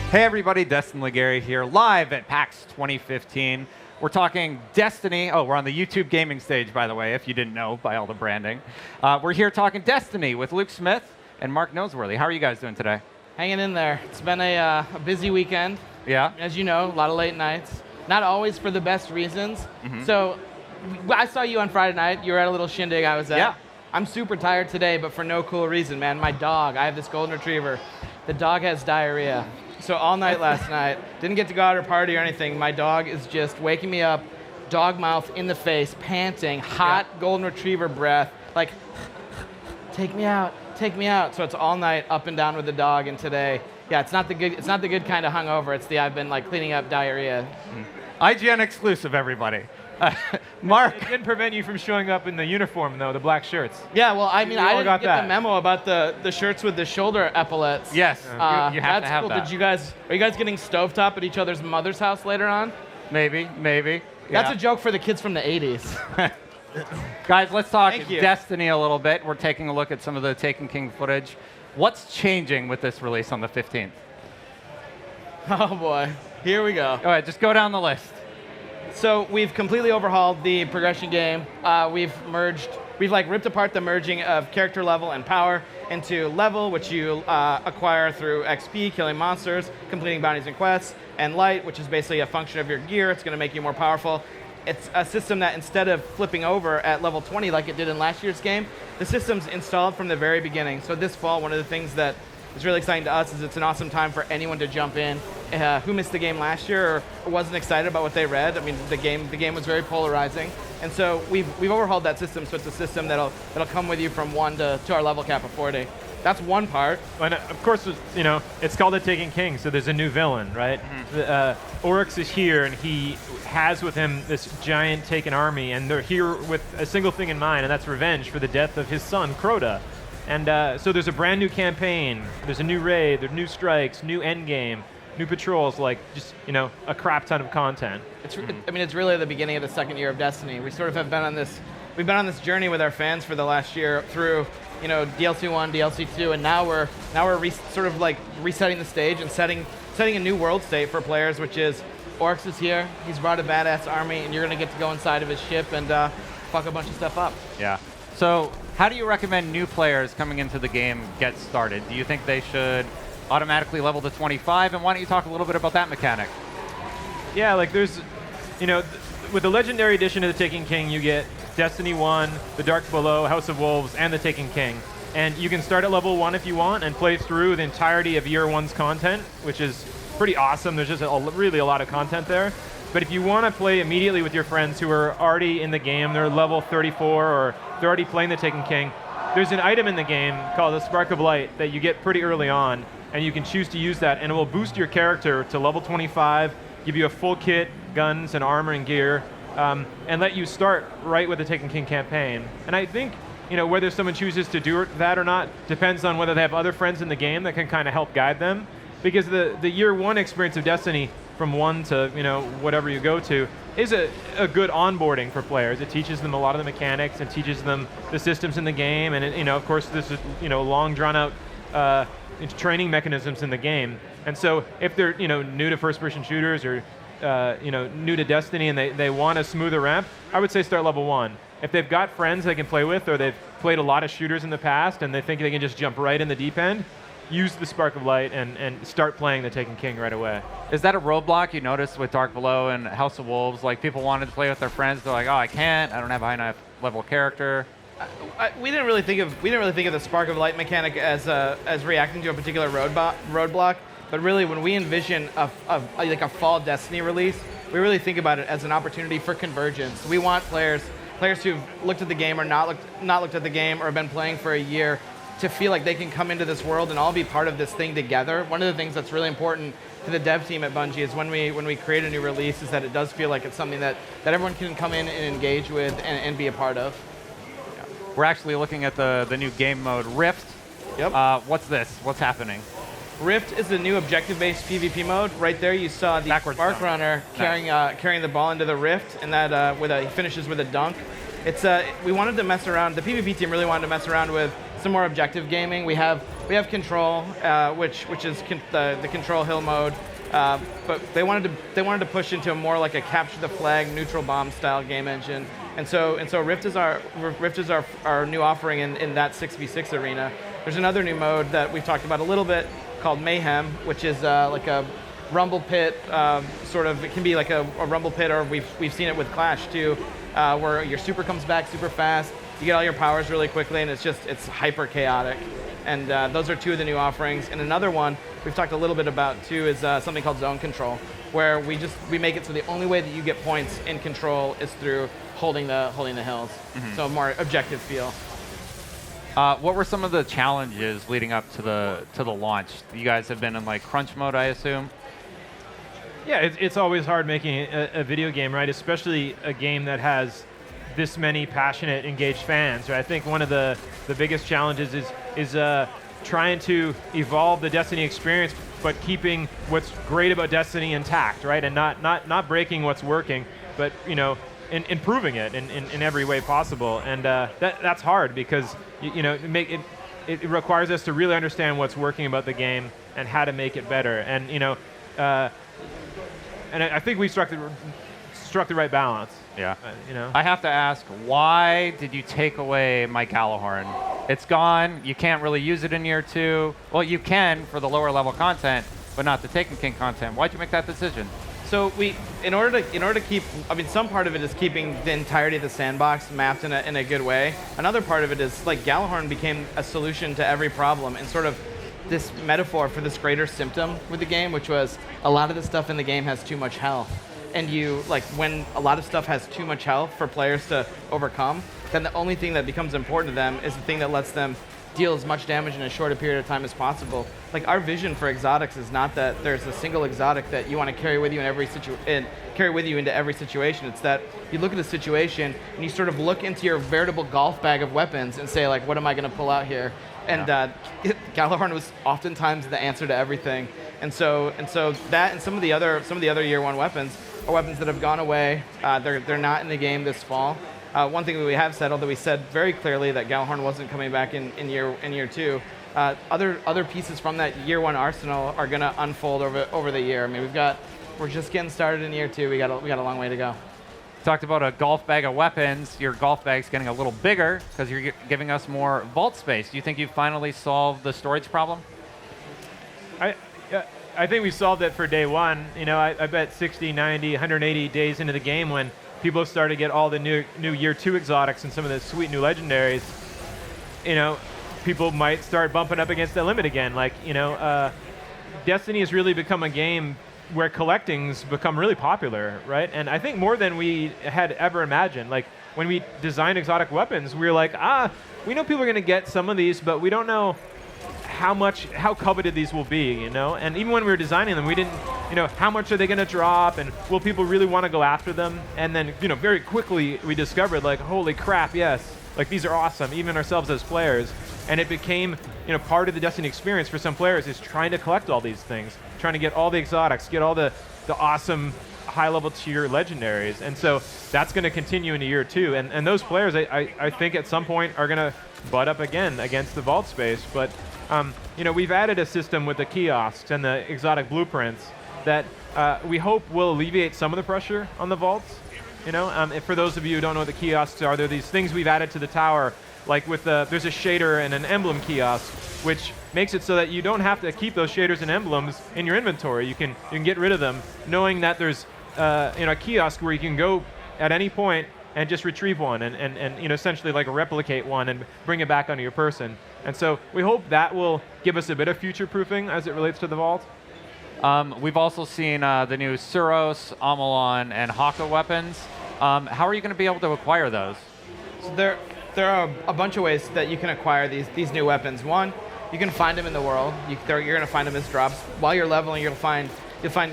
Hey everybody, Destin Legary here, live at PAX 2015. We're talking Destiny. Oh, we're on the YouTube gaming stage, by the way, if you didn't know by all the branding. We're here talking Destiny with Luke Smith and Mark Noseworthy. How are you guys doing today? Hanging in there. It's been a busy weekend. Yeah? As you know, a lot of late nights. Not always for the best reasons. So I saw you on Friday night. You were at a little shindig I was at. Yeah. I'm super tired today, but for no cool reason, man. My dog, I have this golden retriever. The dog has diarrhea. So all night last night, didn't get to go out or party or anything. My dog is just waking me up, dog mouth in the face, panting, hot golden retriever breath, like, take me out, take me out. So it's all night up and down with the dog, and today, yeah, it's not the good kind of hungover. It's the I've been like cleaning up diarrhea. IGN exclusive, everybody. Mark. It didn't prevent you from showing up in the uniform, though, the black shirts. Yeah, well, I mean, I didn't got get that. the memo about the shirts with the shoulder epaulets. Yes, you have to that's have cool. that. Are you guys getting stovetop at each other's mother's house later on? Maybe. That's a joke for the kids from the 80s. Guys, let's talk Thank you. Destiny a little bit. We're taking a look at some of the Taken King footage. What's changing with this release on the 15th? Oh boy, here we go. All right, just go down the list. So we've completely overhauled the progression game. We've ripped apart the merging of character level and power into level, which you acquire through XP, killing monsters, completing bounties and quests, and light, which is basically a function of your gear. It's going to make you more powerful. It's a system that instead of flipping over at level 20 like it did in last year's game, the system's installed from the very beginning. So this fall, one of the things that is really exciting to us is it's an awesome time for anyone to jump in who missed the game last year or wasn't excited about what they read. I mean, the game was very polarizing, and so we've overhauled that system. So it's a system that'll come with you from 1 to our level cap of 40. That's one part. And of course, you know, it's called the Taken King, so there's a new villain, right? Oryx is here, and he has with him this giant Taken army, and they're here with a single thing in mind, and that's revenge for the death of his son, Crota. And so there's a brand new campaign, there's a new raid, there's new strikes, new endgame, new patrols, like just, you know, a crap ton of content. I mean, it's really the beginning of the second year of Destiny. We sort of have been on this journey with our fans for the last year through, you know, DLC 1, DLC 2, and now we're sort of like resetting the stage and setting a new world state for players, which is Oryx is here, he's brought a badass army, and you're gonna get to go inside of his ship and fuck a bunch of stuff up. Yeah. So how do you recommend new players coming into the game get started? Do you think they should automatically level to 25? And why don't you talk a little bit about that mechanic? Yeah, like there's, you know, with the Legendary Edition of the Taken King, you get Destiny 1, The Dark Below, House of Wolves, and the Taken King. And you can start at level 1 if you want and play through the entirety of Year 1's content, which is pretty awesome. There's just really a lot of content there. But if you want to play immediately with your friends who are already in the game, they're level 34 or they're already playing the Taken King, there's an item in the game called the Spark of Light that you get pretty early on, and you can choose to use that, and it will boost your character to level 25, give you a full kit, guns and armor and gear, and let you start right with the Taken King campaign. And I think, you know, whether someone chooses to do that or not depends on whether they have other friends in the game that can kind of help guide them, because the Year 1 experience of Destiny, from 1 to, you know, whatever you go to, is a good onboarding for players. It teaches them a lot of the mechanics and teaches them the systems in the game, and you know, of course, this is, you know, long drawn out training mechanisms in the game. And so if they're, you know, new to first-person shooters or you know, new to Destiny and they want a smoother ramp, I would say start level 1. If they've got friends they can play with, or they've played a lot of shooters in the past and they think they can just jump right in the deep end, use the Spark of Light and start playing the Taken King right away. Is that a roadblock you noticed with Dark Below and House of Wolves? Like, people wanted to play with their friends, they're like, oh, I can't, I don't have a high enough level character. We didn't really think of the Spark of Light mechanic as reacting to a particular roadblock, but really when we envision like a fall Destiny release, we really think about it as an opportunity for convergence. We want players who've looked at the game or not looked at the game or have been playing for a year to feel like they can come into this world and all be part of this thing together. One of the things that's really important to the dev team at Bungie is when we create a new release is that it does feel like it's something that everyone can come in and engage with and be a part of. Yeah. We're actually looking at the new game mode, Rift. Yep. What's this? What's happening? Rift is the new objective-based PvP mode. Right there, you saw the Spark Runner carrying the ball into the Rift, and that he finishes with a dunk. It's we wanted to mess around. The PvP team really wanted to mess around with some more objective gaming. We have We have control, which is the control hill mode, but they wanted to push into a more like a capture the flag, neutral bomb style game engine, and so Rift is our new offering in that 6v6 arena. There's another new mode that we've talked about a little bit called Mayhem, which is like a rumble pit, sort of. It can be like a rumble pit, or we've seen it with Clash too, where your super comes back super fast. You get all your powers really quickly, and it's hyper chaotic. And those are two of the new offerings. And another one we've talked a little bit about too is something called zone control, where we make it so the only way that you get points in control is through holding the hills. So a more objective feel. What were some of the challenges leading up to the launch? You guys have been in like crunch mode, I assume. Yeah, it's always hard making a video game, right? Especially a game that has this many passionate, engaged fans. Right? I think one of the biggest challenges is trying to evolve the Destiny experience, but keeping what's great about Destiny intact, right? And not breaking what's working, but improving it in every way possible. And that's hard because it requires us to really understand what's working about the game and how to make it better. And and I think we struck the right balance. Yeah. I have to ask, why did you take away my Galahorn? It's gone. You can't really use it in year 2. Well, you can for the lower level content, but not the Taken King content. Why'd you make that decision? So in order to keep, some part of it is keeping the entirety of the sandbox mapped in a good way. Another part of it is like Galahorn became a solution to every problem, and sort of this metaphor for this greater symptom with the game, which was a lot of the stuff in the game has too much health. And when a lot of stuff has too much health for players to overcome, then the only thing that becomes important to them is the thing that lets them deal as much damage in as short a period of time as possible. Like, our vision for exotics is not that there's a single exotic that you want to carry with you into every situation. It's that you look at a situation and you sort of look into your veritable golf bag of weapons and say, like, what am I going to pull out here? And Galahorn was oftentimes the answer to everything. And so that and some of the other year 1 weapons are weapons that have gone away. They're not in the game this fall. One thing that we have said, although we said very clearly that Galahorn wasn't coming back in year 2, other pieces from that year 1 arsenal are going to unfold over the year. We're just getting started in year 2. We got a long way to go. Talked about a golf bag of weapons. Your golf bag's getting a little bigger because you're giving us more vault space. Do you think you've finally solved the storage problem? I think we solved it for day one. I bet 60, 90, 180 days into the game, when people have started to get all the new year 2 exotics and some of the sweet new legendaries, people might start bumping up against that limit again. Destiny has really become a game where collecting's become really popular, right? And I think more than we had ever imagined. Like, when we designed exotic weapons, we were like, we know people are going to get some of these, but we don't know how coveted these will be, And even when we were designing them, we didn't, how much are they going to drop, and will people really want to go after them? And then, very quickly we discovered, like, holy crap, yes, like, these are awesome, even ourselves as players. And it became, part of the Destiny experience for some players is trying to collect all these things, trying to get all the exotics, get all the awesome high-level tier legendaries. And so that's going to continue into year 2. And those players, I think at some point are going to butt up again against the vault space. But we've added a system with the kiosks and the exotic blueprints that we hope will alleviate some of the pressure on the vaults. If for those of you who don't know what the kiosks are, they're these things we've added to the tower, like there's a shader and an emblem kiosk, which makes it so that you don't have to keep those shaders and emblems in your inventory. You can get rid of them, knowing that there's a kiosk where you can go at any point and just retrieve one and essentially like replicate one and bring it back onto your person. And so we hope that will give us a bit of future-proofing as it relates to the vault. We've also seen the new Suros, Amalon, and Haka weapons. How are you going to be able to acquire those? So there are a bunch of ways that you can acquire these new weapons. One, you can find them in the world. You're going to find them as drops. While you're leveling, you'll find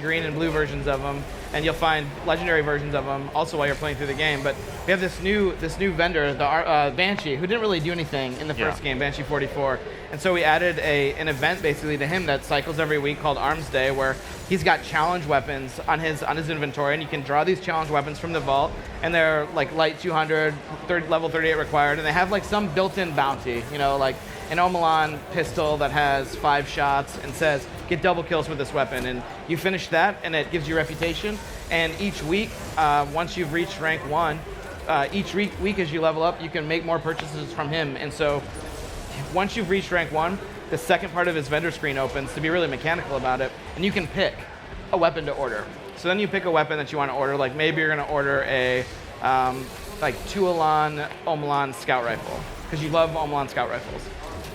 green and blue versions of them, and you'll find legendary versions of them also while you're playing through the game. But we have this new vendor, the Banshee, who didn't really do anything in the first game, Banshee 44. And so we added an event basically to him that cycles every week called Arms Day, where he's got challenge weapons on his inventory, and you can draw these challenge weapons from the vault, and they're like light 200, level 38 required, and they have like some built-in bounty, you know, like an Omelan pistol that has 5 shots and says, get double kills with this weapon. And you finish that, and it gives you reputation. And each week, once you've reached rank 1, each week as you level up, you can make more purchases from him. And so once you've reached rank 1, the second part of his vendor screen opens to be really mechanical about it, and you can pick a weapon to order. So then you pick a weapon that you want to order, like maybe you're going to order a like Tualan Omelan scout rifle, because you love Omelan scout rifles.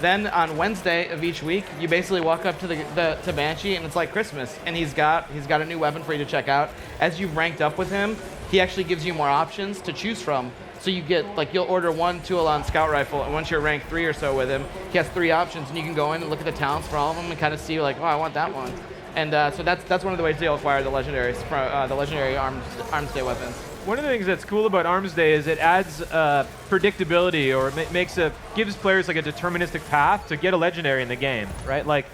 Then on Wednesday of each week, you basically walk up to to Banshee, and it's like Christmas. And he's got a new weapon for you to check out. As you've ranked up with him, he actually gives you more options to choose from. So you get, like, you'll order one Tualan scout rifle, and once you're rank 3 or so with him, he has 3 options, and you can go in and look at the talents for all of them and kind of see, like, oh, I want that one. And so that's one of the ways they'll acquire the legendary Arms Day weapons. One of the things that's cool about Arms Day is it adds predictability, or gives players like a deterministic path to get a legendary in the game, right? Like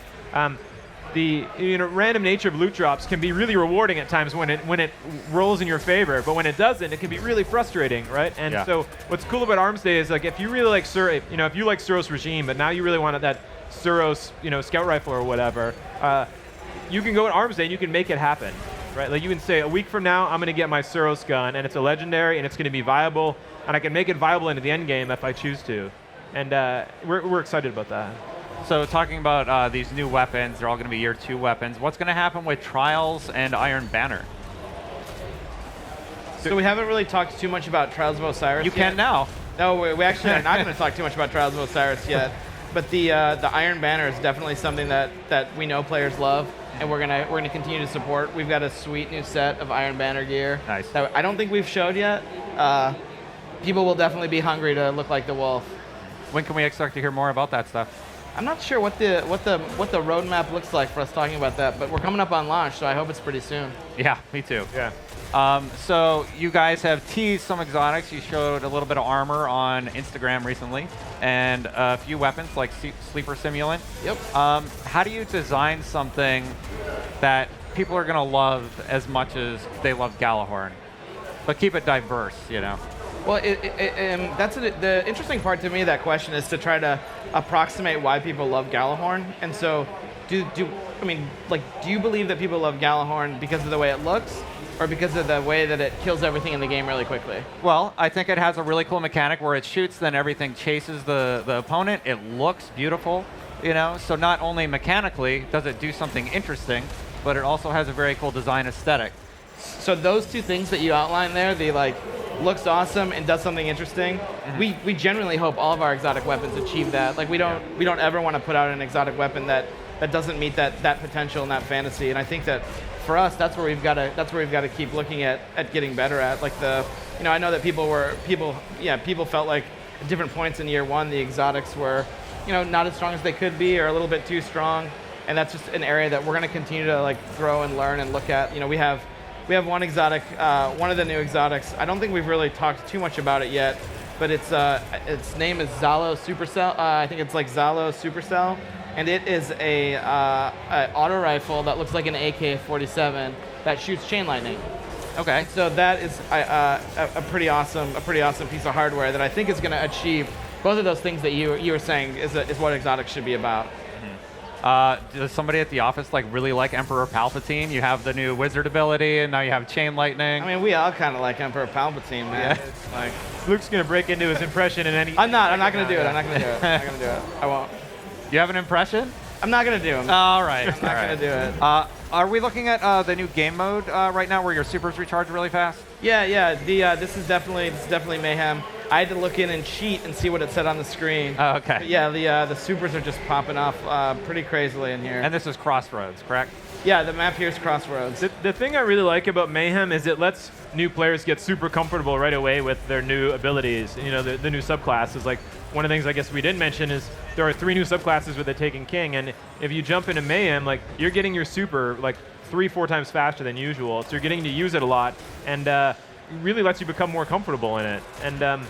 the random nature of loot drops can be really rewarding at times when it rolls in your favor, but when it doesn't, it can be really frustrating, right? And so what's cool about Arms Day is, like, if you really like if you like Suros Regime, but now you really wanted that Suros scout rifle or whatever, you can go at Arms Day and you can make it happen. Right, like you can say, a week from now, I'm going to get my Suros gun, and it's a legendary, and it's going to be viable, and I can make it viable into the end game if I choose to. And we're excited about that. So talking about these new weapons, they're all going to be year 2 weapons. What's going to happen with Trials and Iron Banner? So we haven't really talked too much about Trials of Osiris yet. You can now. No, we actually are not going to talk too much about Trials of Osiris yet. But the Iron Banner is definitely something that we know players love, and we're gonna continue to support. We've got a sweet new set of Iron Banner gear. Nice. That I don't think we've showed yet. People will definitely be hungry to look like the wolf. When can we expect to hear more about that stuff? I'm not sure what the roadmap looks like for us talking about that, but we're coming up on launch, so I hope it's pretty soon. Yeah, me too. Yeah. So you guys have teased some exotics. You showed a little bit of armor on Instagram recently, and a few weapons like Sleeper Simulant. Yep. How do you design something that people are going to love as much as they love Galahorn, but keep it diverse, Well, the interesting part to me of that question is to try to approximate why people love Galahorn. And so, do you believe that people love Galahorn because of the way it looks, or because of the way that it kills everything in the game really quickly? Well, I think it has a really cool mechanic where it shoots, then everything chases the opponent. It looks beautiful, So not only mechanically does it do something interesting, but it also has a very cool design aesthetic. So those two things that you outlined there, the looks awesome and does something interesting. Mm-hmm. We generally hope all of our exotic weapons achieve that. Like we don't ever want to put out an exotic weapon that doesn't meet that potential and that fantasy. And I think that for us, that's where we've got to keep looking at getting better at. Like I know that people felt like at different points in year 1 the exotics were not as strong as they could be, or a little bit too strong. And that's just an area that we're going to continue to grow and learn and look at. We have one exotic, one of the new exotics. I don't think we've really talked too much about it yet, but its name is Zalo Supercell. I think it's like Zalo Supercell, and it is a auto rifle that looks like an AK-47 that shoots chain lightning. Okay, so that is a pretty awesome piece of hardware that I think is going to achieve both of those things that you were saying is what exotics should be about. Does somebody at the office really like Emperor Palpatine? You have the new wizard ability, and now you have chain lightning. I mean, we all kind of like Emperor Palpatine, man. Yeah. It's like Luke's gonna break into his impression in any. I'm not gonna do it. I'm not gonna do it. I won't. You have an impression? I'm not gonna do it. All right. I'm not gonna do it. Are we looking at the new game mode right now, where your supers recharge really fast? Yeah. This is definitely Mayhem. I had to look in and cheat and see what it said on the screen. Oh, okay. But yeah, the supers are just popping off pretty crazily in here. And this is Crossroads, correct? Yeah, the map here is Crossroads. The thing I really like about Mayhem is it lets new players get super comfortable right away with their new abilities. The new subclasses. Like, one of the things I guess we didn't mention is there are 3 new subclasses with the Taken King, and if you jump into Mayhem, you're getting your super 3-4 times faster than usual, so you're getting to use it a lot. And really lets you become more comfortable in it, and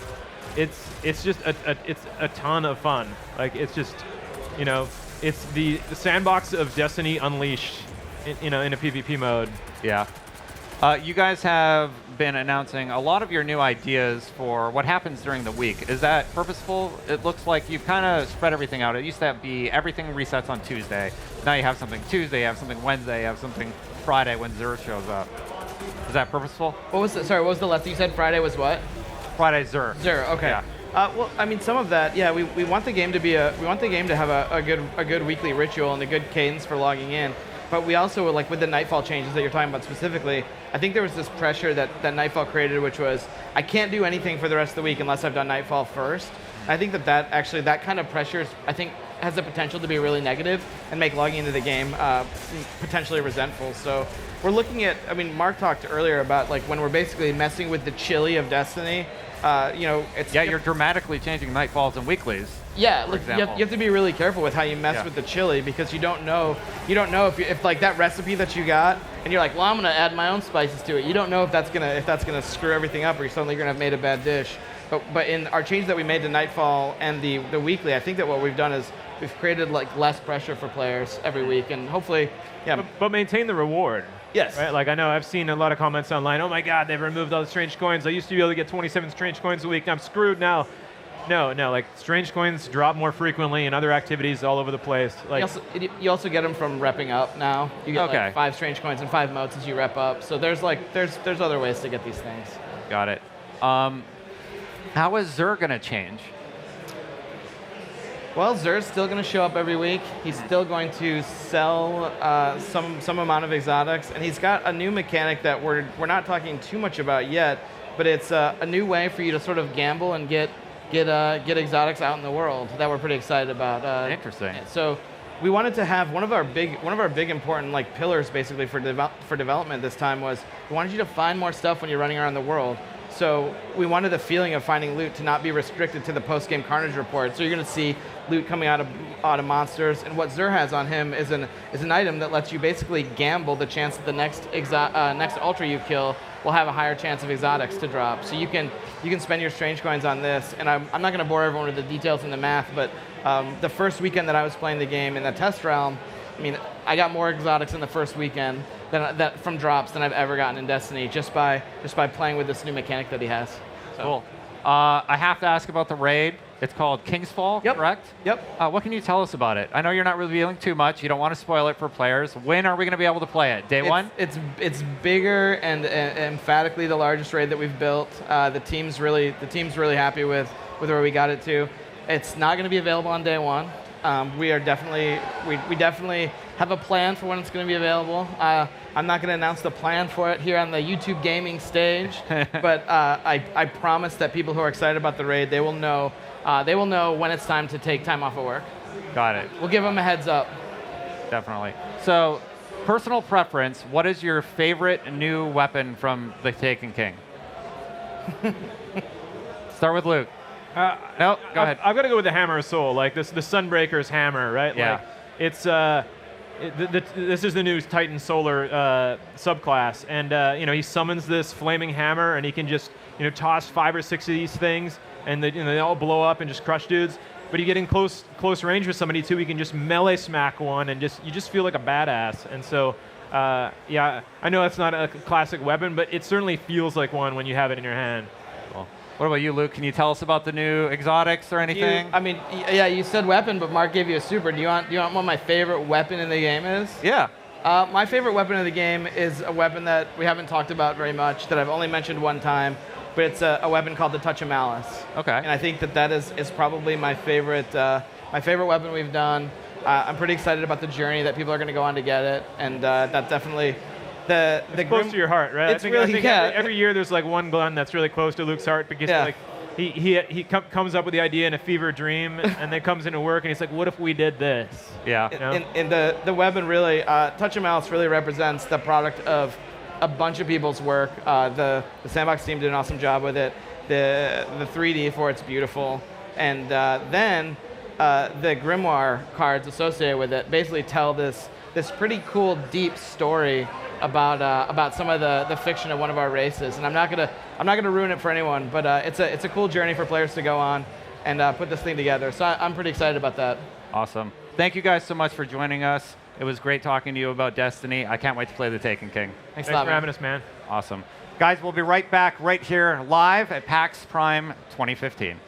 it's just a ton of fun. Like it's just, it's the sandbox of Destiny unleashed, in a PvP mode. Yeah. You guys have been announcing a lot of your new ideas for what happens during the week. Is that purposeful? It looks like you've kind of spread everything out. It used to be everything resets on Tuesday. Now you have something Tuesday, you have something Wednesday, you have something Friday when Xur shows up. Is that purposeful? What was the last thing you said? Friday was what? Friday Xur. Xur, okay. Yeah. Well, I mean, some of that, yeah. We want the game to be we want the game to have a good weekly ritual and a good cadence for logging in. But we also, like with the Nightfall changes that you're talking about specifically, I think there was this pressure that Nightfall created, which was, I can't do anything for the rest of the week unless I've done Nightfall first. I think that kind of pressure, I think, has the potential to be really negative and make logging into the game potentially resentful. So we're looking at, I mean, Mark talked earlier about like when we're basically messing with the chili of Destiny, it's... Yeah, you're dramatically changing Nightfalls and weeklies. Yeah, like you have to be really careful with how you mess with the chili, because you don't know if like that recipe that you got and you're like, well, I'm gonna add my own spices to it. You don't know if that's gonna screw everything up, or you're suddenly gonna have made a bad dish. But in our change that we made to Nightfall and the weekly, I think that what we've done is we've created like less pressure for players every week, and hopefully, yeah. But maintain the reward. Yes. Right? Like I know I've seen a lot of comments online, oh my God, they've removed all the strange coins. I used to be able to get 27 strange coins a week, now I'm screwed now. No, like strange coins drop more frequently and other activities all over the place. Like you also get them from repping up now. You get like 5 strange coins and 5 motes as you rep up. So there's other ways to get these things. Got it. How is Xur gonna change? Well, Xur's still going to show up every week. He's still going to sell some amount of exotics, and he's got a new mechanic that we're not talking too much about yet, but it's a new way for you to sort of gamble and get exotics out in the world that we're pretty excited about. Interesting. So we wanted to have one of our big important like pillars basically for development this time was we wanted you to find more stuff when you're running around the world. So we wanted the feeling of finding loot to not be restricted to the post-game carnage report. So you're going to see loot coming out of monsters, and what Xur has on him is an item that lets you basically gamble the chance that the next ultra you kill will have a higher chance of exotics to drop. So you can spend your strange coins on this, and I'm not going to bore everyone with the details and the math, but the first weekend that I was playing the game in the test realm, I mean, I got more exotics in the first weekend from drops than I've ever gotten in Destiny just by playing with this new mechanic that he has. So. Cool. I have to ask about the raid. It's called King's Fall, correct? Yep. What can you tell us about it? I know you're not revealing too much. You don't want to spoil it for players. When are we going to be able to play it? Day one? It's bigger and emphatically the largest raid that we've built. The team's really happy with where we got it to. It's not going to be available on day one. We definitely have a plan for when it's going to be available. I'm not going to announce the plan for it here on the YouTube gaming stage, but I promise that people who are excited about the raid, they will know when it's time to take time off of work. Got it. We'll give them a heads up. Definitely. So, personal preference, what is your favorite new weapon from the Taken King? Start with Luke. No, go ahead. I've got to go with the Hammer of Soul, like the Sunbreaker's hammer, right? Yeah. Like, it's this is the new Titan Solar subclass, and he summons this flaming hammer, and he can just toss 5 or 6 of these things, and they all blow up and just crush dudes. But you get in close range with somebody too, you can just melee smack one, and you just feel like a badass. And so, yeah, I know that's not a classic weapon, but it certainly feels like one when you have it in your hand. Cool. What about you, Luke? Can you tell us about the new exotics or anything? You said weapon, but Mark gave you a super. Do you want what my favorite weapon in the game is? Yeah. My favorite weapon in the game is a weapon that we haven't talked about very much, that I've only mentioned one time, but it's a weapon called the Touch of Malice. Okay. And I think that is probably my favorite weapon we've done. I'm pretty excited about the journey that people are going to go on to get it, and that definitely. It's close to your heart, right? It's I think every year there's like one gun that's really close to Luke's heart, because like he comes up with the idea in a fever dream, and then comes into work and he's like, what if we did this? Yeah. And the weapon really, Touch of Malice really represents the product of a bunch of people's work. The Sandbox team did an awesome job with it. The 3D for it's beautiful, and then the Grimoire cards associated with it basically tell this pretty cool, deep story about some of the fiction of one of our races, and I'm not gonna I'm not going to ruin it for anyone, but it's a cool journey for players to go on and put this thing together. So I'm pretty excited about that. Awesome. Thank you guys so much for joining us. It was great talking to you about Destiny. I can't wait to play the Taken King. Thanks Thanks for having us, man. Awesome. Guys, we'll be right back right here live at PAX Prime 2015.